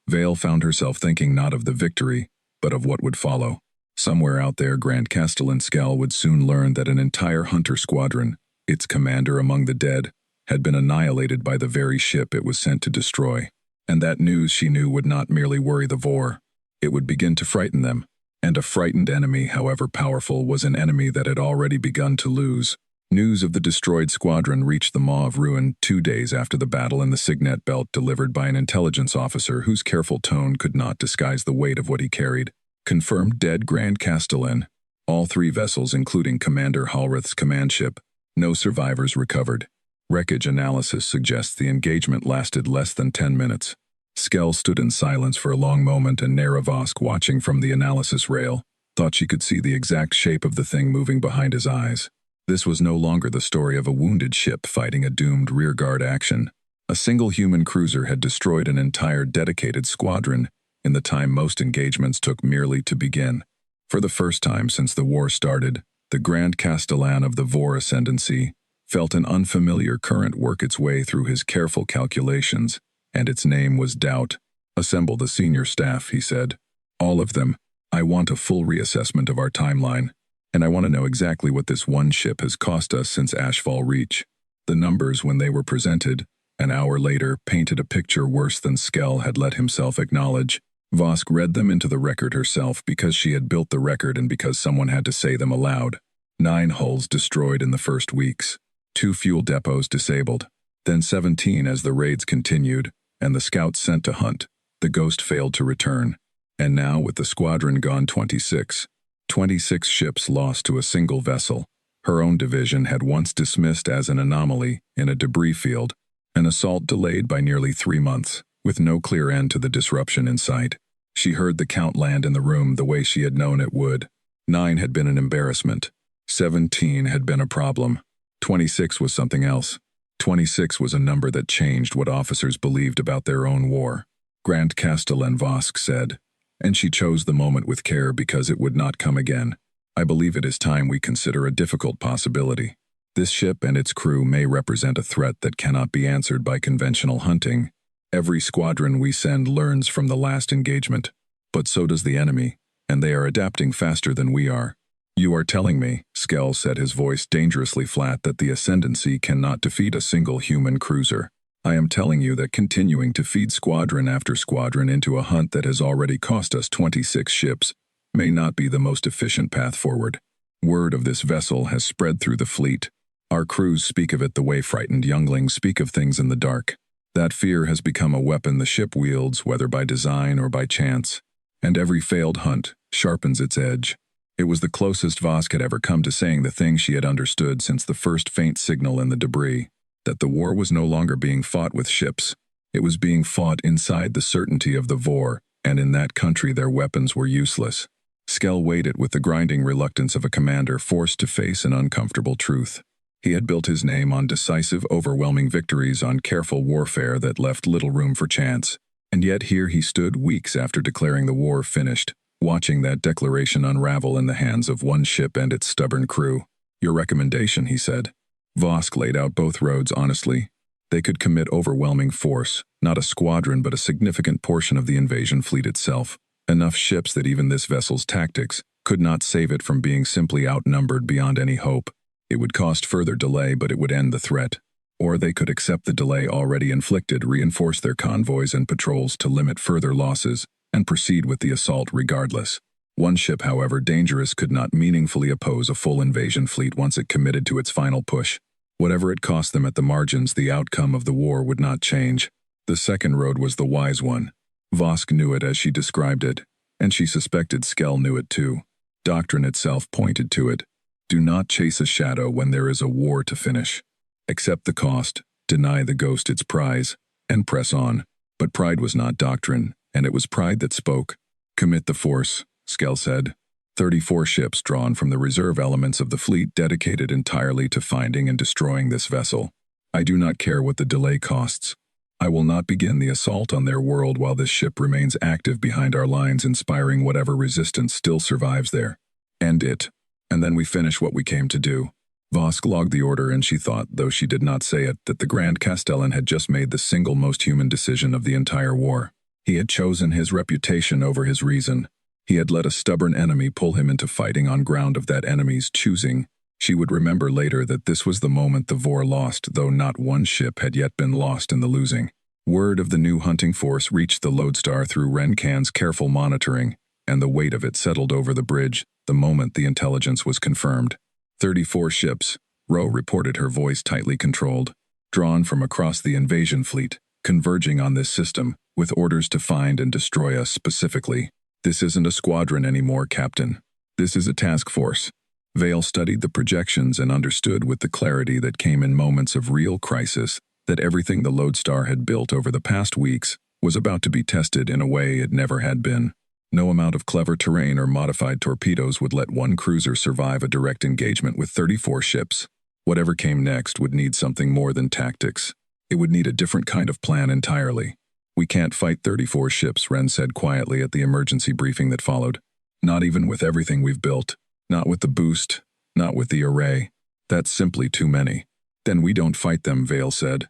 A: Vale found herself thinking not of the victory, but of what would follow. Somewhere out there, Grand Castellan Skell would soon learn that an entire hunter squadron, its commander among the dead, had been annihilated by the very ship it was sent to destroy. And that news, she knew, would not merely worry the Vor. It would begin to frighten them. And a frightened enemy, however powerful, was an enemy that had already begun to lose. News of the destroyed squadron reached the Maw of Ruin 2 days after the battle in the Signet Belt, delivered by an intelligence officer whose careful tone could not disguise the weight of what he carried. "Confirmed dead, Grand Castellan. All 3 vessels, including Commander Hallrith's command ship. No survivors recovered. Wreckage analysis suggests the engagement lasted less than 10 minutes. Skell stood in silence for a long moment, and Nera Vosk, watching from the analysis rail, thought she could see the exact shape of the thing moving behind his eyes. This was no longer the story of a wounded ship fighting a doomed rearguard action. A single human cruiser had destroyed an entire dedicated squadron in the time most engagements took merely to begin. For the first time since the war started, the Grand Castellan of the Vor Ascendancy felt an unfamiliar current work its way through his careful calculations, and its name was doubt. "Assemble the senior staff," he said. "All of them. I want a full reassessment of our timeline, and I want to know exactly what this one ship has cost us since Ashfall Reach." The numbers, when they were presented, an hour later, painted a picture worse than Skell had let himself acknowledge. Vosk read them into the record herself because she had built the record and because someone had to say them aloud. 9 hulls destroyed in the first weeks. 2 fuel depots disabled. Then 17 as the raids continued, and the scouts sent to hunt. The Ghost failed to return. And now, with the squadron gone, 26. 26 ships lost to a single vessel. Her own division had once dismissed as an anomaly in a debris field. An assault delayed by nearly 3 months, with no clear end to the disruption in sight. She heard the count land in the room the way she had known it would. 9 had been an embarrassment. 17 had been a problem. 26 was something else. 26 was a number that changed what officers believed about their own war. Grand Castellan Vosk said, and she chose the moment with care because it would not come again. "I believe it is time we consider a difficult possibility. This ship and its crew may represent a threat that cannot be answered by conventional hunting. Every squadron we send learns from the last engagement, but so does the enemy, and they are adapting faster than we are. You are telling me," Skell said, his voice dangerously flat, "that the Ascendancy cannot defeat a single human cruiser." I am telling you that continuing to feed squadron after squadron into a hunt that has already cost us 26 ships may not be the most efficient path forward. Word of this vessel has spread through the fleet. Our crews speak of it the way frightened younglings speak of things in the dark. That fear has become a weapon the ship wields, whether by design or by chance. And every failed hunt sharpens its edge. It was the closest Vosk had ever come to saying the thing she had understood since the first faint signal in the debris, that the war was no longer being fought with ships. It was being fought inside the certainty of the Vor, and in that country their weapons were useless. Skell waited with the grinding reluctance of a commander forced to face an uncomfortable truth. He had built his name on decisive, overwhelming victories, on careful warfare that left little room for chance. And yet here he stood weeks after declaring the war finished, watching that declaration unravel in the hands of one ship and its stubborn crew. Your recommendation, he said. Vosk laid out both roads honestly. They could commit overwhelming force, not a squadron but a significant portion of the invasion fleet itself. Enough ships that even this vessel's tactics could not save it from being simply outnumbered beyond any hope. It would cost further delay, but it would end the threat. Or they could accept the delay already inflicted, reinforce their convoys and patrols to limit further losses, and proceed with the assault regardless. One ship, however dangerous, could not meaningfully oppose a full invasion fleet once it committed to its final push. Whatever it cost them at the margins, the outcome of the war would not change. The second road was the wise one. Vosk knew it as she described it, and she suspected Skell knew it too. Doctrine itself pointed to it. Do not chase a shadow when there is a war to finish. Accept the cost, deny the ghost its prize, and press on. But pride was not doctrine, and it was pride that spoke. Commit the force, Skell said. 34 ships drawn from the reserve elements of the fleet dedicated entirely to finding and destroying this vessel. I do not care what the delay costs. I will not begin the assault on their world while this ship remains active behind our lines, inspiring whatever resistance still survives there. End it. And then we finish what we came to do. Vosk logged the order, and she thought, though she did not say it, that the Grand Castellan had just made the single most human decision of the entire war. He had chosen his reputation over his reason. He had let a stubborn enemy pull him into fighting on ground of that enemy's choosing. She would remember later that this was the moment the Vor lost, though not one ship had yet been lost in the losing. Word of the new hunting force reached the Lodestar through Rencan's careful monitoring, and the weight of it settled over the bridge the moment the intelligence was confirmed. 34 ships, Rowe reported, her voice tightly controlled, drawn from across the invasion fleet, converging on this system, with orders to find and destroy us specifically. This isn't a squadron anymore, Captain. This is a task force. Vale studied the projections and understood with the clarity that came in moments of real crisis that everything the Lodestar had built over the past weeks was about to be tested in a way it never had been. No amount of clever terrain or modified torpedoes would let one cruiser survive a direct engagement with 34 ships. Whatever came next would need something more than tactics. It would need a different kind of plan entirely. We can't fight 34 ships, Wren said quietly at the emergency briefing that followed. Not even with everything we've built. Not with the boost. Not with the array. That's simply too many. Then we don't fight them, Vale said.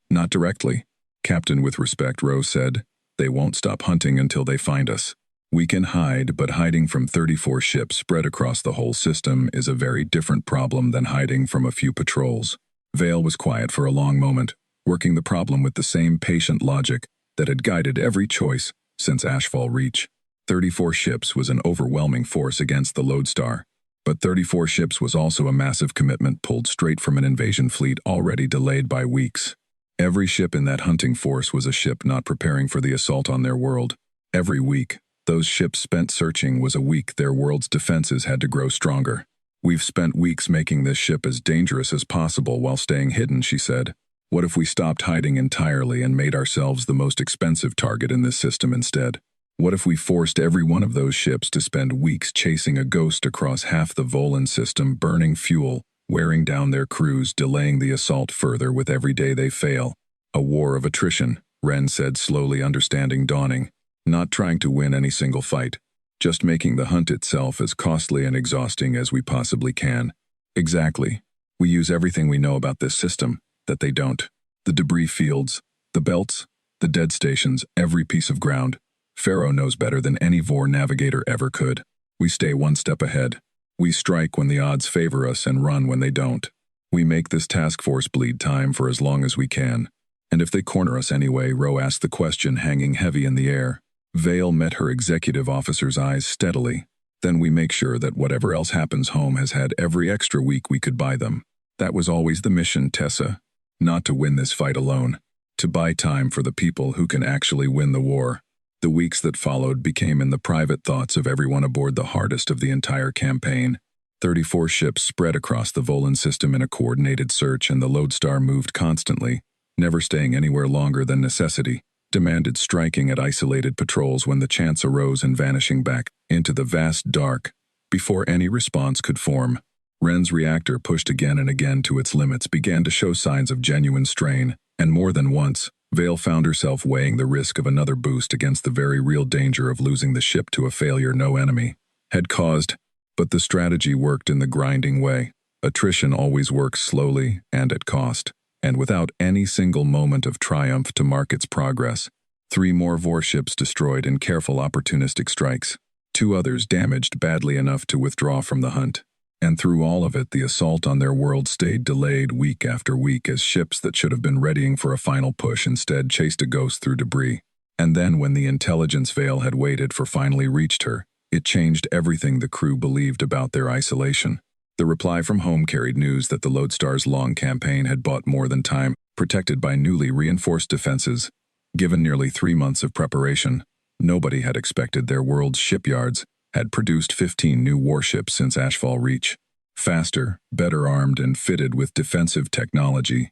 A: Not directly. Captain, with respect, Rose said. They won't stop hunting until they find us. We can hide, but hiding from 34 ships spread across the whole system is a very different problem than hiding from a few patrols. Vale was quiet for a long moment, working the problem with the same patient logic that had guided every choice since Ashfall Reach. 34 ships was an overwhelming force against the Lodestar, but 34 ships was also a massive commitment pulled straight from an invasion fleet already delayed by weeks. Every ship in that hunting force was a ship not preparing for the assault on their world. Every week, those ships spent searching was a week their world's defenses had to grow stronger. We've spent weeks making this ship as dangerous as possible while staying hidden, she said. What if we stopped hiding entirely and made ourselves the most expensive target in this system instead? What if we forced every one of those ships to spend weeks chasing a ghost across half the Volan system, burning fuel, wearing down their crews, delaying the assault further with every day they fail? A war of attrition, Wren said, slowly understanding dawning. Not trying to win any single fight, just making the hunt itself as costly and exhausting as we possibly can. Exactly. We use everything we know about this system, that they don't. The debris fields, the belts, the dead stations, every piece of ground. Pharaoh knows better than any Vor navigator ever could. We stay one step ahead. We strike when the odds favor us and run when they don't. We make this task force bleed time for as long as we can. And if they corner us anyway, Roe asked the question, hanging heavy in the air. Vale met her executive officer's eyes steadily. Then we make sure that whatever else happens, home has had every extra week we could buy them. That was always the mission, Tessa. Not to win this fight alone. To buy time for the people who can actually win the war. The weeks that followed became in the private thoughts of everyone aboard the hardest of the entire campaign. 34 ships spread across the Volan system in a coordinated search, and the Lodestar moved constantly, never staying anywhere longer than necessity, demanded striking at isolated patrols when the chance arose and vanishing back into the vast dark before any response could form. Ren's reactor, pushed again and again to its limits, began to show signs of genuine strain, and more than once, Vale found herself weighing the risk of another boost against the very real danger of losing the ship to a failure no enemy had caused. But the strategy worked in the grinding way. Attrition always works slowly and at cost, and without any single moment of triumph to mark its progress. 3 more warships destroyed in careful opportunistic strikes. 2 others damaged badly enough to withdraw from the hunt. And through all of it, the assault on their world stayed delayed week after week as ships that should have been readying for a final push instead chased a ghost through debris. And then when the intelligence Vale had waited for finally reached her, it changed everything the crew believed about their isolation. The reply from home carried news that the Lodestar's long campaign had bought more than time, protected by newly reinforced defenses. Given nearly 3 months of preparation, nobody had expected their world's shipyards had produced 15 new warships since Ashfall Reach. Faster, better armed, and fitted with defensive technology.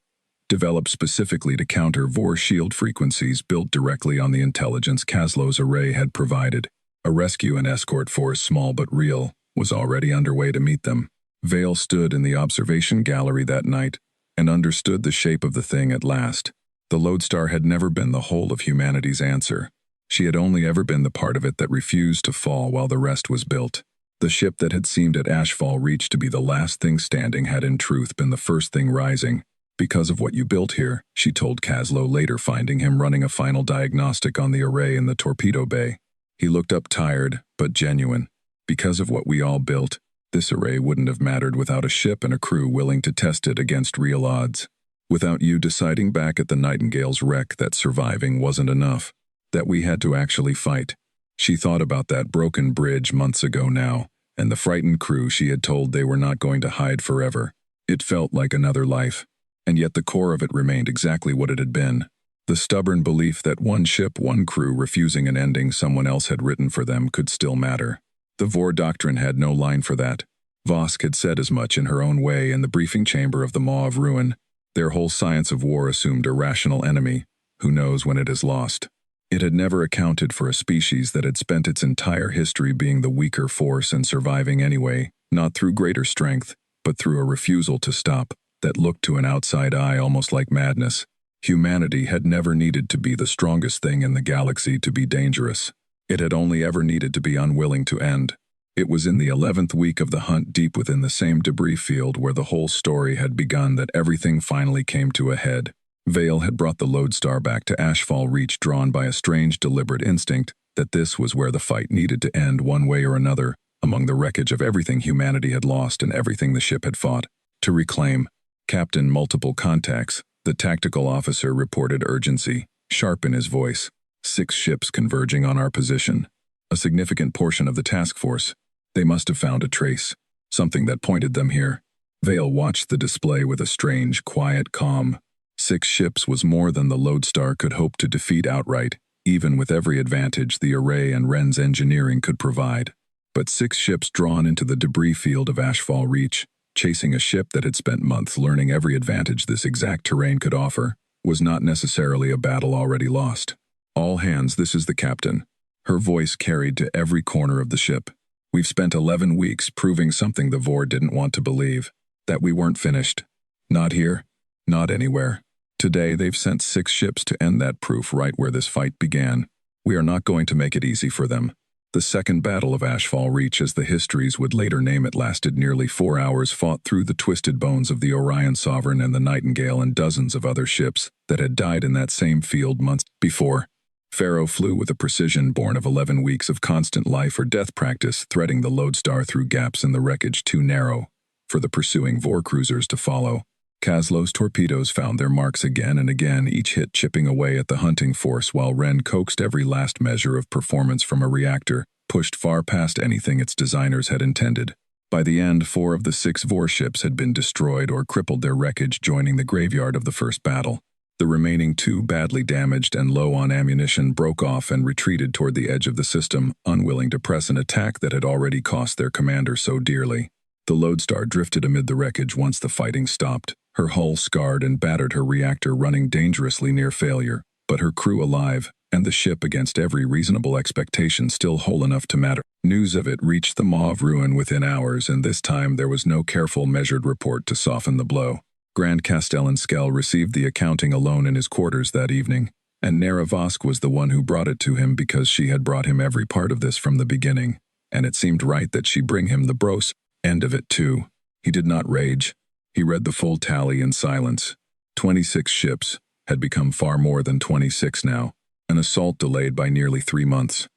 A: Developed specifically to counter Vor shield frequencies built directly on the intelligence Kaslo's array had provided. A rescue and escort force, small but real, was already underway to meet them. Vale stood in the observation gallery that night and understood the shape of the thing at last. The Lodestar had never been the whole of humanity's answer. She had only ever been the part of it that refused to fall while the rest was built. The ship that had seemed at Ashfall Reach to be the last thing standing had in truth been the first thing rising. Because of what you built here, she told Kaslo later, finding him running a final diagnostic on the array in the torpedo bay. He looked up, tired, but genuine. Because of what we all built, this array wouldn't have mattered without a ship and a crew willing to test it against real odds. Without you deciding back at the Nightingale's wreck that surviving wasn't enough. That we had to actually fight. She thought about that broken bridge months ago now, and the frightened crew she had told they were not going to hide forever. It felt like another life, and yet the core of it remained exactly what it had been. The stubborn belief that one ship, one crew refusing an ending someone else had written for them could still matter. The Vor doctrine had no line for that. Vosk had said as much in her own way in the briefing chamber of the Maw of Ruin. Their whole science of war assumed a rational enemy, who knows when it is lost. It had never accounted for a species that had spent its entire history being the weaker force and surviving anyway, not through greater strength, but through a refusal to stop, that looked to an outside eye almost like madness. Humanity had never needed to be the strongest thing in the galaxy to be dangerous. It had only ever needed to be unwilling to end. It was in the 11th week of the hunt, deep within the same debris field where the whole story had begun, that everything finally came to a head. Vale had brought the Lodestar back to Ashfall Reach, drawn by a strange, deliberate instinct that this was where the fight needed to end one way or another, among the wreckage of everything humanity had lost and everything the ship had fought to reclaim. Captain Multiple Contacts, the tactical officer, reported urgency, sharp in his voice. 6 ships converging on our position. A significant portion of the task force. They must have found a trace, something that pointed them here. Vale watched the display with a strange, quiet calm. 6 ships was more than the Lodestar could hope to defeat outright, even with every advantage the array and Ren's engineering could provide. But 6 ships drawn into the debris field of Ashfall Reach, chasing a ship that had spent months learning every advantage this exact terrain could offer, was not necessarily a battle already lost. All hands, this is the captain. Her voice carried to every corner of the ship. We've spent 11 weeks proving something the Vor didn't want to believe, that we weren't finished. Not here, not anywhere. Today they've sent 6 ships to end that proof right where this fight began. We are not going to make it easy for them. The Second Battle of Ashfall Reach, as the histories would later name it, lasted nearly 4 hours, fought through the twisted bones of the Orion Sovereign and the Nightingale and dozens of other ships that had died in that same field months before. Pharaoh flew with a precision born of 11 weeks of constant life or death practice, threading the Lodestar through gaps in the wreckage too narrow for the pursuing Vor cruisers to follow. Kaslow's torpedoes found their marks again and again, each hit chipping away at the hunting force, while Ren coaxed every last measure of performance from a reactor, pushed far past anything its designers had intended. By the end, 4 of the 6 warships had been destroyed or crippled, their wreckage joining the graveyard of the first battle. The remaining 2, badly damaged and low on ammunition, broke off and retreated toward the edge of the system, unwilling to press an attack that had already cost their commander so dearly. The Lodestar drifted amid the wreckage once the fighting stopped, her hull scarred and battered, her reactor running dangerously near failure, but her crew alive, and the ship, against every reasonable expectation, still whole enough to matter. News of it reached the maw of ruin within hours, and this time there was no careful, measured report to soften the blow. Grand Castellan Skell received the accounting alone in his quarters that evening, and Nera Vosk was the one who brought it to him because she had brought him every part of this from the beginning, and it seemed right that she bring him the gross end of it too. He did not rage. He read the full tally in silence. 26 ships had become far more than 26 now, an assault delayed by nearly 3 months.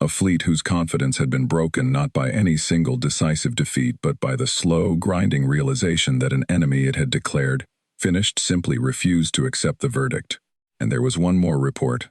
A: A fleet whose confidence had been broken not by any single decisive defeat but by the slow, grinding realization that an enemy it had declared, finished, simply refused to accept the verdict. And there was one more report,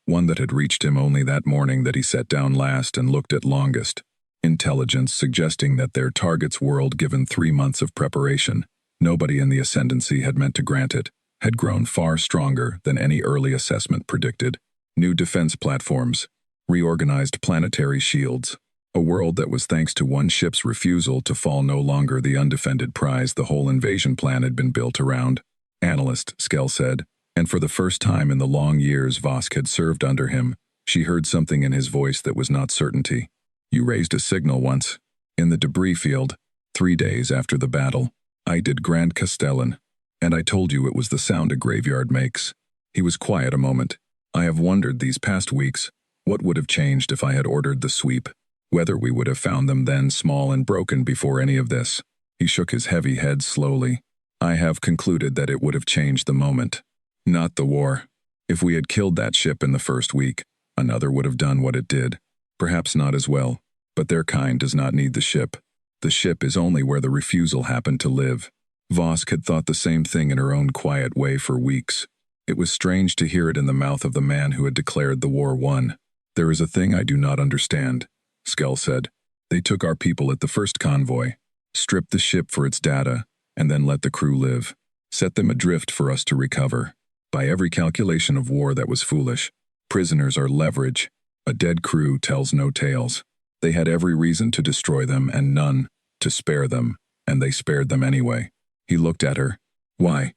A: one that had reached him only that morning, that he set down last and looked at longest. Intelligence suggesting that their target's world, given 3 months of preparation, nobody in the Ascendancy had meant to grant it, had grown far stronger than any early assessment predicted. New defense platforms, reorganized planetary shields, a world that was, thanks to one ship's refusal to fall, no longer the undefended prize the whole invasion plan had been built around. Analyst, Skell said, and for the first time in the long years Vosk had served under him, she heard something in his voice that was not certainty. You raised a signal once. In the debris field, 3 days after the battle, I did Grand Castellan, and I told you it was the sound a graveyard makes. He was quiet a moment. I have wondered these past weeks what would have changed if I had ordered the sweep, whether we would have found them then small and broken before any of this. He shook his heavy head slowly. I have concluded that it would have changed the moment, not the war. If we had killed that ship in the first week, another would have done what it did. Perhaps not as well, but their kind does not need the ship. The ship is only where the refusal happened to live. Vosk had thought the same thing in her own quiet way for weeks. It was strange to hear it in the mouth of the man who had declared the war won. There is a thing I do not understand, Skell said. They took our people at the first convoy, stripped the ship for its data, and then let the crew live, set them adrift for us to recover. By every calculation of war, that was foolish. Prisoners are leverage. A dead crew tells no tales. They had every reason to destroy them and none to spare them, and they spared them anyway. He looked at her. Why?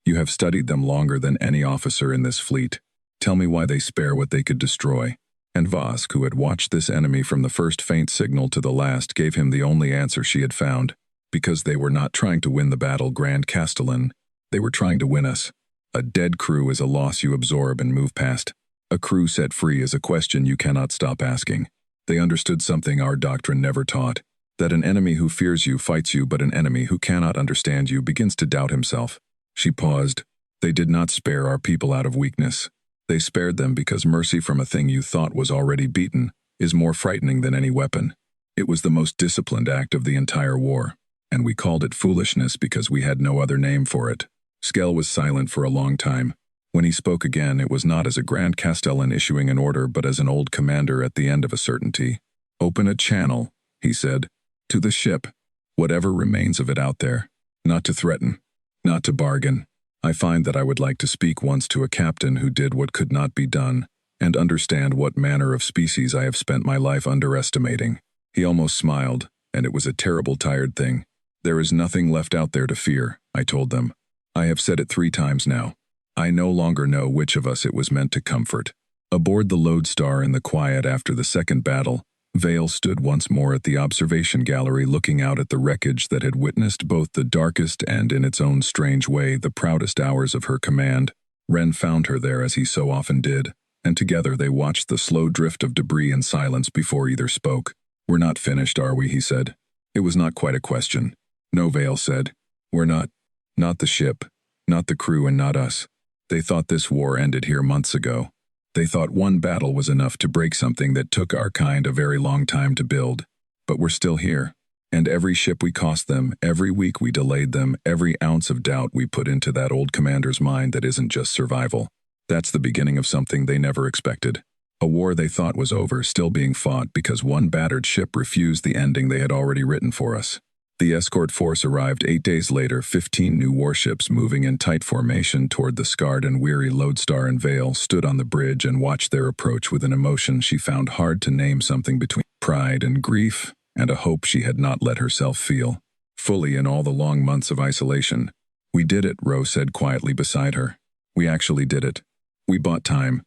A: You have studied them longer than any officer in this fleet. Tell me why they spare what they could destroy. And Vosk, who had watched this enemy from the first faint signal to the last, gave him the only answer she had found. Because they were not trying to win the battle, Grand Castellan. They were trying to win us. A dead crew is a loss you absorb and move past. A crew set free is a question you cannot stop asking. They understood something our doctrine never taught, that an enemy who fears you fights you, but an enemy who cannot understand you begins to doubt himself. She paused. They did not spare our people out of weakness. They spared them because mercy from a thing you thought was already beaten is more frightening than any weapon. It was the most disciplined act of the entire war, and we called it foolishness because we had no other name for it. Skell was silent for a long time. When he spoke again, it was not as a Grand Castellan issuing an order, but as an old commander at the end of a certainty. Open a channel, he said, to the ship, whatever remains of it out there. Not to threaten, not to bargain. I find that I would like to speak once to a captain who did what could not be done, and understand what manner of species I have spent my life underestimating. He almost smiled, and it was a terrible, tired thing. There is nothing left out there to fear, I told them. I have said it 3 times now. I no longer know which of us it was meant to comfort. Aboard the Lodestar in the quiet after the second battle, Vale stood once more at the observation gallery, looking out at the wreckage that had witnessed both the darkest and, in its own strange way, the proudest hours of her command. Ren found her there as he so often did, and together they watched the slow drift of debris in silence before either spoke. We're not finished, are we? He said. It was not quite a question. No, Vale said. We're not. Not the ship, not the crew, and not us. They thought this war ended here months ago. They thought one battle was enough to break something that took our kind a very long time to build. But we're still here. And every ship we cost them, every week we delayed them, every ounce of doubt we put into that old commander's mind that isn't just survival. That's the beginning of something they never expected. A war they thought was over, still being fought because one battered ship refused the ending they had already written for us. The escort force arrived 8 days later, 15 new warships moving in tight formation toward the scarred and weary Lodestar, and Vale stood on the bridge and watched their approach with an emotion she found hard to name, something between pride and grief, and a hope she had not let herself feel fully in all the long months of isolation. "We did it," Rose said quietly beside her. "We actually did it. We bought time,"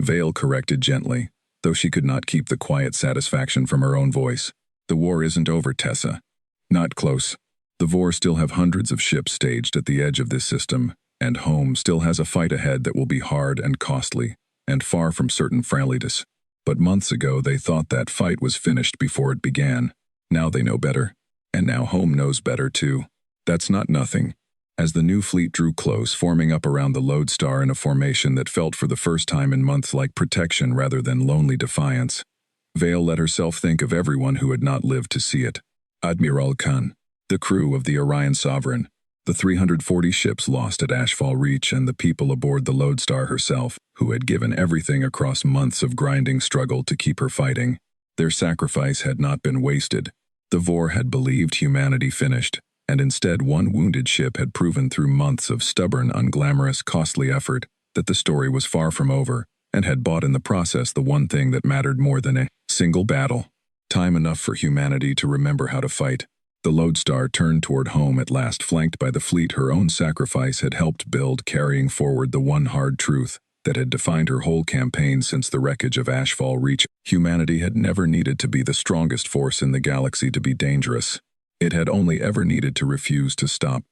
A: Vale corrected gently, though she could not keep the quiet satisfaction from her own voice. "The war isn't over, Tessa. Not close. The Vor still have hundreds of ships staged at the edge of this system, and Home still has a fight ahead that will be hard and costly, and far from certain frailties. But months ago they thought that fight was finished before it began. Now they know better. And now Home knows better too. That's not nothing." As the new fleet drew close, forming up around the Lodestar in a formation that felt for the first time in months like protection rather than lonely defiance, Vale let herself think of everyone who had not lived to see it. Admiral Khan, the crew of the Orion Sovereign, the 340 ships lost at Ashfall Reach, and the people aboard the Lodestar herself, who had given everything across months of grinding struggle to keep her fighting. Their sacrifice had not been wasted. The Vor had believed humanity finished, and instead one wounded ship had proven through months of stubborn, unglamorous, costly effort that the story was far from over, and had bought in the process the one thing that mattered more than a single battle. Time enough for humanity to remember how to fight. The Lodestar turned toward Home at last, flanked by the fleet her own sacrifice had helped build, carrying forward the one hard truth that had defined her whole campaign since the wreckage of Ashfall Reach. Humanity had never needed to be the strongest force in the galaxy to be dangerous. It had only ever needed to refuse to stop.